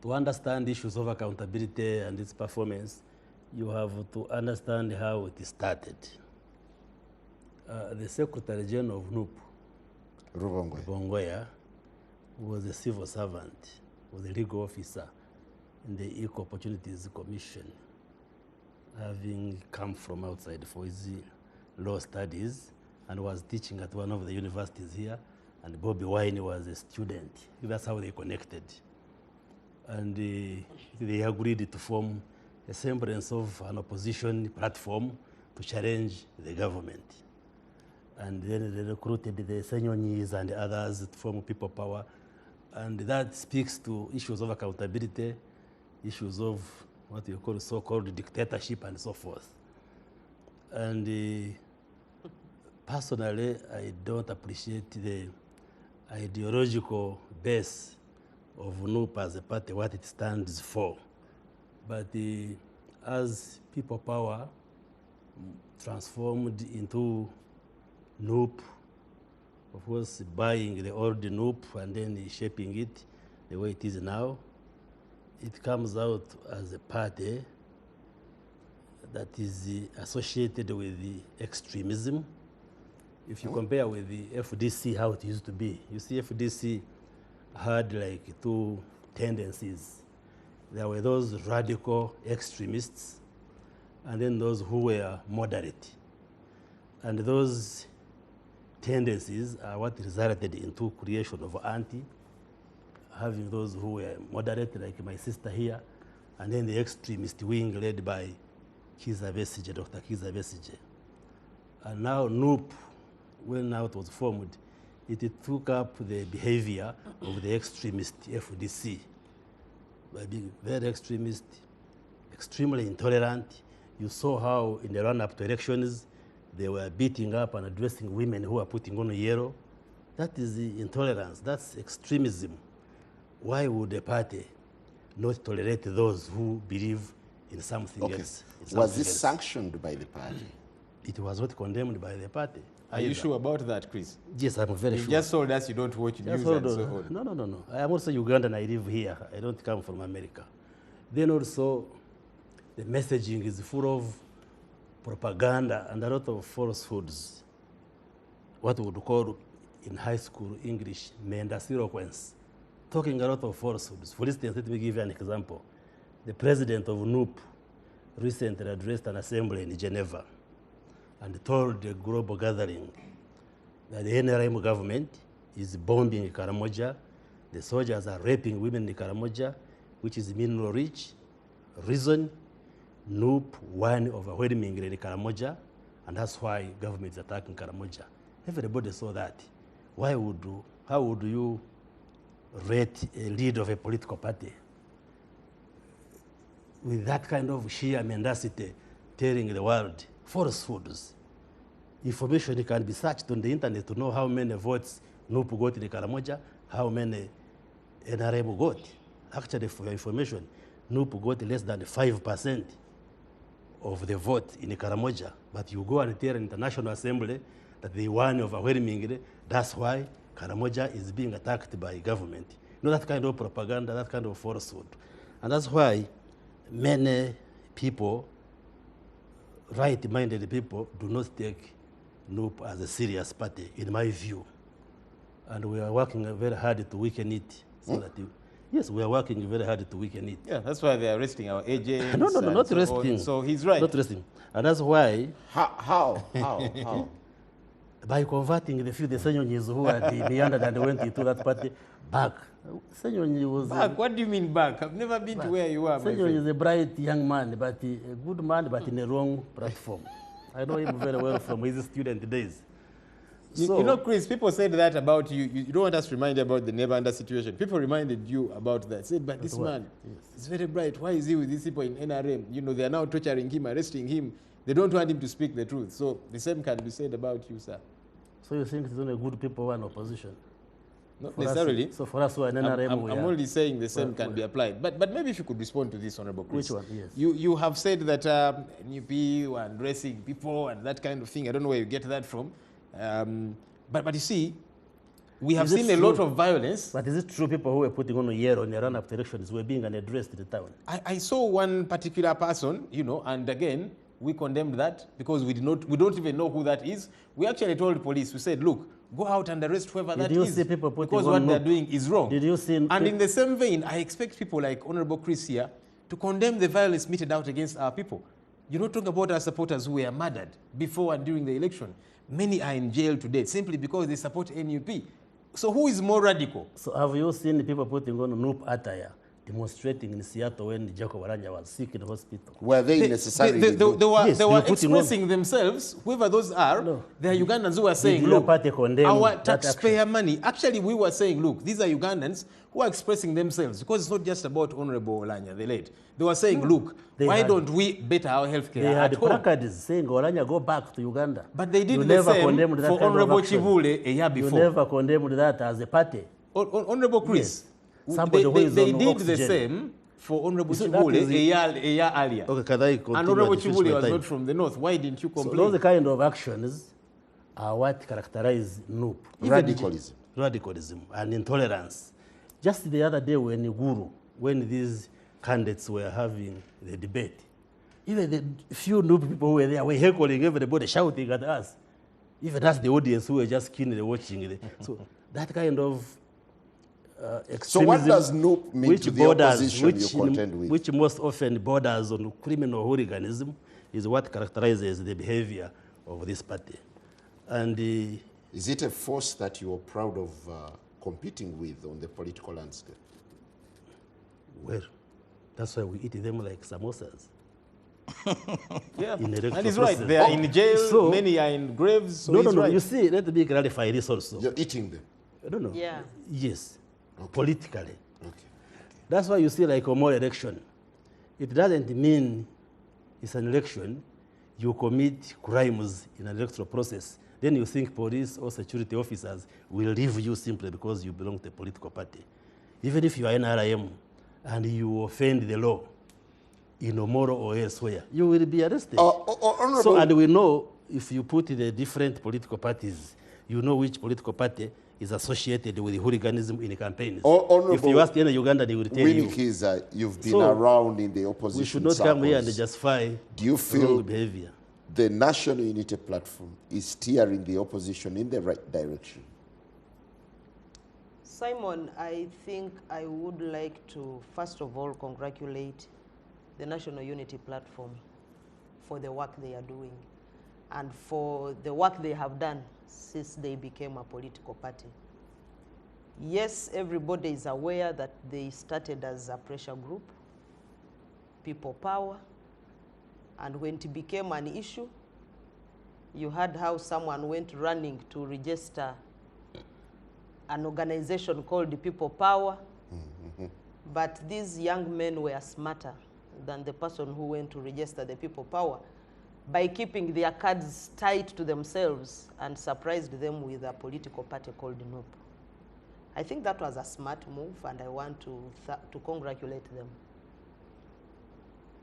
Speaker 4: to understand issues of accountability and its performance, you have to understand how it started. The Secretary General of NUP, Bongoya, was a civil servant, was a legal officer in the Equal Opportunities Commission, having come from outside for his law studies, and was teaching at one of the universities here, and Bobby Wine was a student. That's how they connected. And they agreed to form a semblance of an opposition platform to challenge the government. And then they recruited the Senyonyis and others to form People Power. And that speaks to issues of accountability, issues of what you call so-called dictatorship and so forth. And personally, I don't appreciate the ideological base of NUP as a party, what it stands for. But as People Power transformed into NUP, of course, buying the old NUP and then shaping it the way it is now, it comes out as a party that is associated with the extremism. If you compare with the FDC, how it used to be, you see FDC had like two tendencies. There were those radical extremists, and then those who were moderate. And those tendencies are what resulted into creation of anti, having those who were moderate, like my sister here, and then the extremist wing led by Kiza Besige, Dr. Kiza Besige. And now NUP, when now it was formed, it took up the behavior of the extremist FDC by being very extremist, extremely intolerant. You saw how in the run-up to elections, they were beating up and addressing women who are putting on yellow. That is the intolerance, that's extremism. Why would a party not tolerate those who believe in something else?
Speaker 2: Was this sanctioned by the party?
Speaker 4: It was not condemned by the party.
Speaker 3: Are you sure about that, Chris?
Speaker 4: Yes, I'm very sure.
Speaker 3: You just told us you don't watch news and so on.
Speaker 4: No. I am also Ugandan. I live here. I don't come from America. Then also, the messaging is full of propaganda and a lot of falsehoods. What we would call in high school English, mendaciloquence, talking a lot of falsehoods. For instance, let me give you an example. The president of NUP recently addressed an assembly in Geneva and told the global gathering that the NRM government is bombing Karamoja, the soldiers are raping women in Karamoja, which is mineral rich. Reason, NUP won overwhelmingly in Karamoja, and that's why government is attacking Karamoja. Everybody saw that. How would you rate a leader of a political party with that kind of sheer mendacity telling the world falsehoods? Information can be searched on the internet to know how many votes NUP got in Karamoja, how many NRM got. Actually, for your information, NUP got less than 5% of the vote in Karamoja. But you go and tell an international assembly that they won overwhelmingly. That's why Karamoja is being attacked by government. You know, that kind of propaganda, that kind of falsehood. And that's why many people, right-minded people, do not take NUP as a serious party, in my view. And we are working very hard to weaken it. So that yes, we are working very hard to weaken it.
Speaker 3: Yeah, that's why they are arresting our agents.
Speaker 4: No, not
Speaker 3: so
Speaker 4: arresting.
Speaker 3: on. So he's right.
Speaker 4: Not arresting. And that's why,
Speaker 2: How?
Speaker 4: by converting the few Senyonyis who had meandered and went into that party back. Senyonyi was
Speaker 3: Back? What do you mean back? I've never been to where you are, my
Speaker 4: Senyonyi
Speaker 3: friend.
Speaker 4: is a bright young man, but a good man, but in a wrong platform. I know him very well from his student days.
Speaker 3: You know, Chris, people said that about you. You don't want us to remind you about the Nevanda situation. People reminded you about that. Said, but this man is very bright. Why is he with these people in NRM? You know, they are now torturing him, arresting him. They don't want him to speak the truth. So the same can be said about you, sir.
Speaker 4: So you think it's only good people who are in opposition?
Speaker 3: Not
Speaker 4: For
Speaker 3: necessarily.
Speaker 4: so for us who are in NRM,
Speaker 3: I'm only saying the same can be applied. But maybe if you could respond to this, Honorable Chris.
Speaker 4: Which one? Yes.
Speaker 3: You have said that NUP were undressing people and that kind of thing. I don't know where you get that from. But you see, we have
Speaker 4: Is it
Speaker 3: seen a lot
Speaker 4: true?
Speaker 3: of violence.
Speaker 4: But is it true people who were putting on a year on the run-up to elections were being unaddressed in the town?
Speaker 3: I saw one particular person, you know, and again, we condemned that because we don't even know who that is. We actually told police, we said, look, go out and arrest whoever that
Speaker 4: you
Speaker 3: is.
Speaker 4: see people putting
Speaker 3: because
Speaker 4: on
Speaker 3: what they're
Speaker 4: NUP?
Speaker 3: doing is wrong.
Speaker 4: Did you see
Speaker 3: And in the same vein, I expect people like Honorable Chris here to condemn the violence meted out against our people. You know, talk about our supporters who were murdered before and during the election. Many are in jail today simply because they support NUP. So who is more radical?
Speaker 4: So have you seen people putting on NUP attire demonstrating in Seattle when Jacob Aranya was sick in the hospital?
Speaker 2: Were they necessarily
Speaker 3: They were,
Speaker 4: Yes,
Speaker 3: they
Speaker 4: they
Speaker 3: were
Speaker 4: were putting
Speaker 3: expressing themselves, whoever those are.
Speaker 4: No.
Speaker 3: They are Ugandans who are saying,
Speaker 4: your
Speaker 3: look,
Speaker 4: party condemn
Speaker 3: our
Speaker 4: that
Speaker 3: taxpayer money. Actually, we were saying, look, these are Ugandans who are expressing themselves because it's not just about Honorable Olanya, the late. They were saying, look, why don't we better our healthcare
Speaker 4: They
Speaker 3: at
Speaker 4: had
Speaker 3: home?
Speaker 4: placards saying, Oranya, go back to Uganda.
Speaker 3: But they did
Speaker 4: You
Speaker 3: the
Speaker 4: never
Speaker 3: same
Speaker 4: condemned that
Speaker 3: for
Speaker 4: kind of
Speaker 3: Honorable
Speaker 4: action.
Speaker 3: Chivule a year
Speaker 4: You
Speaker 3: before.
Speaker 4: never condemned that as a party.
Speaker 3: Honorable Chris,
Speaker 4: Somebody who is
Speaker 3: they
Speaker 4: on
Speaker 3: did the
Speaker 4: oxygen.
Speaker 3: same for Honorable
Speaker 4: So that
Speaker 3: Chivule
Speaker 4: is
Speaker 3: a year earlier.
Speaker 4: Okay, can I continue?
Speaker 3: And Honorable
Speaker 4: and finish
Speaker 3: Chivule
Speaker 4: my
Speaker 3: was
Speaker 4: time?
Speaker 3: not from the north. Why didn't you
Speaker 4: So
Speaker 3: complain?
Speaker 4: those kind of actions are what characterize NUP.
Speaker 2: radicalism?
Speaker 4: Radicalism and intolerance. Just the other day when these candidates were having the debate, even the few NUP people who were there were heckling everybody, shouting at us. Even as the audience who were just keenly watching it. So that kind of
Speaker 2: So what
Speaker 4: extremism,
Speaker 2: does NUP mean
Speaker 4: which
Speaker 2: to the
Speaker 4: borders-
Speaker 2: opposition
Speaker 4: which
Speaker 2: you contend with?
Speaker 4: Which most often borders on criminal hooliganism is what characterizes the behavior of this party. And
Speaker 2: Is it a force that you are proud of competing with on the political landscape?
Speaker 4: well, that's why we eat them like samosas.
Speaker 3: Yeah,
Speaker 4: in electoral
Speaker 3: and he's right.
Speaker 4: process.
Speaker 3: They are in jail.
Speaker 4: So-
Speaker 3: Many are in graves. So
Speaker 4: No,
Speaker 3: he's right.
Speaker 4: You see, let me clarify this also.
Speaker 2: You're eating them.
Speaker 4: I don't know.
Speaker 1: Yeah.
Speaker 4: Yes, politically.
Speaker 2: Okay.
Speaker 4: That's why you see like a more election. It doesn't mean it's an election, you commit crimes in an electoral process. Then you think police or security officers will leave you simply because you belong to a political party. Even if you are NRM and you offend the law in Omoro or elsewhere, you will be arrested.
Speaker 2: Honorable,
Speaker 4: So, and we know if you put the different political parties, you know which political party is associated with hooliganism in campaigns.
Speaker 2: Honorable
Speaker 4: If you ask any Ugandan, they will tell
Speaker 2: Winnie
Speaker 4: you.
Speaker 2: Kiza, you've been
Speaker 4: So,
Speaker 2: around in the opposition
Speaker 4: We should not come here and
Speaker 2: circles.
Speaker 4: justify
Speaker 2: Do you feel
Speaker 4: wrong behavior.
Speaker 2: the National Unity Platform is steering the opposition in the right direction?
Speaker 1: Simon, I think I would like to, first of all, congratulate the National Unity Platform for the work they are doing and for the work they have done since they became a political party. Yes, everybody is aware that they started as a pressure group, people power, and when it became an issue, you heard how someone went running to register an organization called the People Power, but these young men were smarter than the person who went to register the People Power by keeping their cards tight to themselves and surprised them with a political party called NUP. I think that was a smart move, and I want to congratulate them.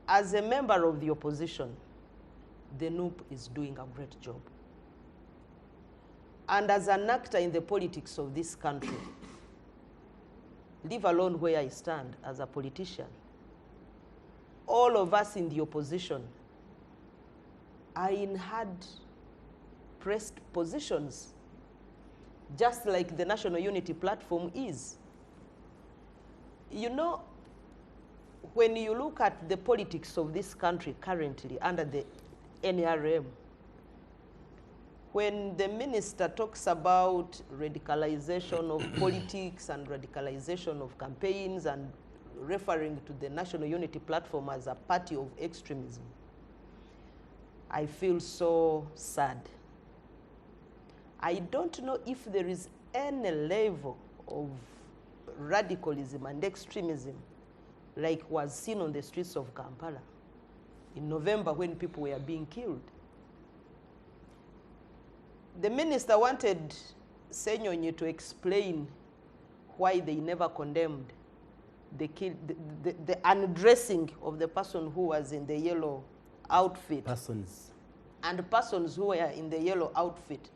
Speaker 1: As a member of the opposition, the NUP is doing a great job. And as an actor in the politics of this country, leave alone where I stand as a politician, all of us in the opposition are in hard-pressed positions, just like the National Unity Platform is. You know, when you look at the politics of this country currently under the NRM, when the minister talks about radicalization of politics and radicalization of campaigns and referring to the National Unity Platform as a party of extremism, I feel so sad. I don't know if there is any level of radicalism and extremism like was seen on the streets of Kampala in November when people were being killed. The minister wanted Senyonyi to explain why they never condemned the undressing of the person who was in the yellow outfit.
Speaker 4: Persons.
Speaker 1: And persons who were in the yellow outfit.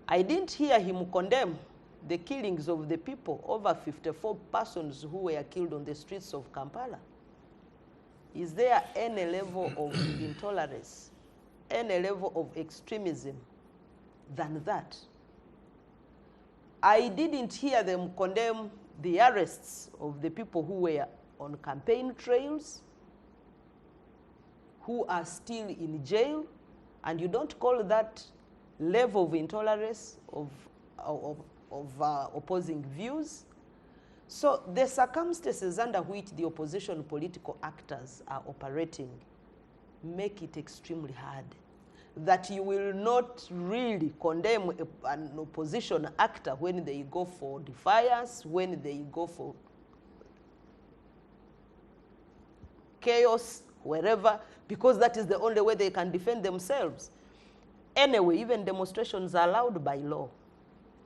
Speaker 1: I didn't hear him condemn the killings of the people, over 54 persons who were killed on the streets of Kampala. Is there any level of intolerance, any level of extremism than that? I didn't hear them condemn the arrests of the people who were on campaign trails, who are still in jail, and you don't call that level of intolerance of opposing views. So the circumstances under which the opposition political actors are operating make it extremely hard that you will not really condemn an opposition actor when they go for defiance, when they go for chaos, wherever, because that is the only way they can defend themselves. Anyway, even demonstrations are allowed by law.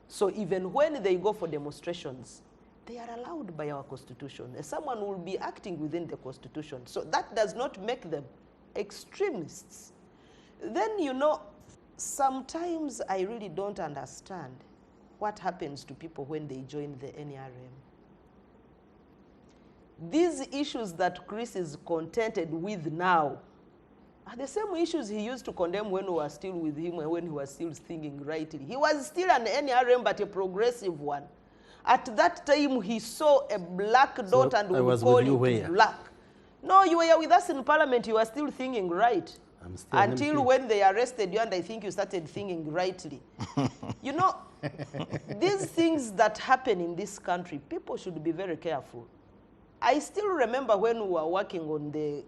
Speaker 1: So even when they go for demonstrations, they are allowed by our Constitution. Someone will be acting within the Constitution. So that does not make them extremists. Then, you know, sometimes I really don't understand what happens to people when they join the NRM. These issues that Chris is contented with now are the same issues he used to condemn when we were still with him and when he was still thinking rightly. He was still an NRM, but a progressive one. At that time, he saw a black dot and would call it black. No, you were with us in Parliament. You were still thinking right. Until when they arrested you, and I think you started thinking rightly. You know, these things that happen in this country, people should be very careful. I still remember when we were working on the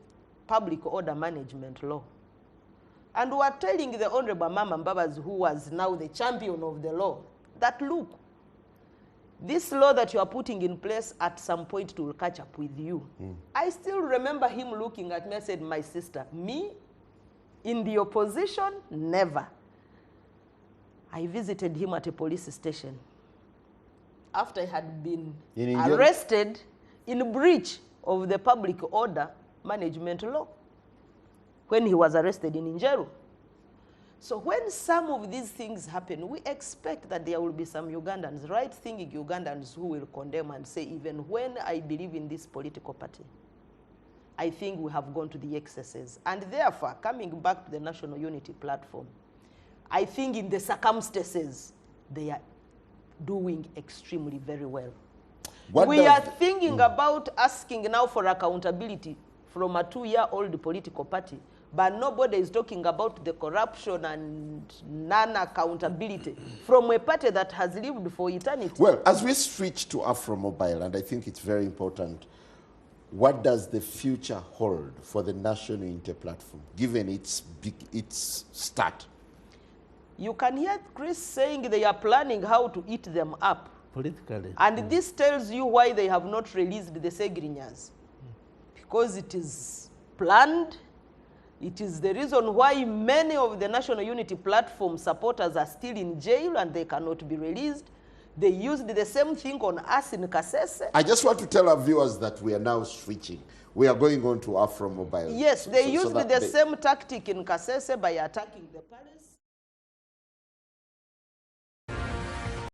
Speaker 1: public order management law. And we were telling the Honorable Mama Mbabas, who was now the champion of the law, that look, this law that you are putting in place at some point it will catch up with you. I still remember him looking at me and said, my sister, me in the opposition, never. I visited him at a police station after I had been arrested in breach of the public order management law when he was arrested in Injeru. So when some of these things happen, we expect that there will be some Ugandans, right-thinking Ugandans, who will condemn and say, even when I believe in this political party, I think we have gone to the excesses. And therefore, coming back to the National Unity Platform, I think in the circumstances, they are doing extremely very well. We are thinking about asking now for accountability from a 2-year-old political party, but nobody is talking about the corruption and non-accountability from a party that has lived for eternity.
Speaker 2: Well, as we switch to Afromobile, and I think it's very important, what does the future hold for the National Unity Platform, given its start?
Speaker 1: You can hear Chris saying they are planning how to eat them up.
Speaker 4: Politically.
Speaker 1: And this tells you why they have not released the Segrinyas. Because it is planned. It is the reason why many of the National Unity Platform supporters are still in jail and they cannot be released. They used the same thing on us in Kasese.
Speaker 2: I just want to tell our viewers that we are now switching. We are going on to Afromobile.
Speaker 1: Yes, they used the same tactic in Kasese by attacking the palace.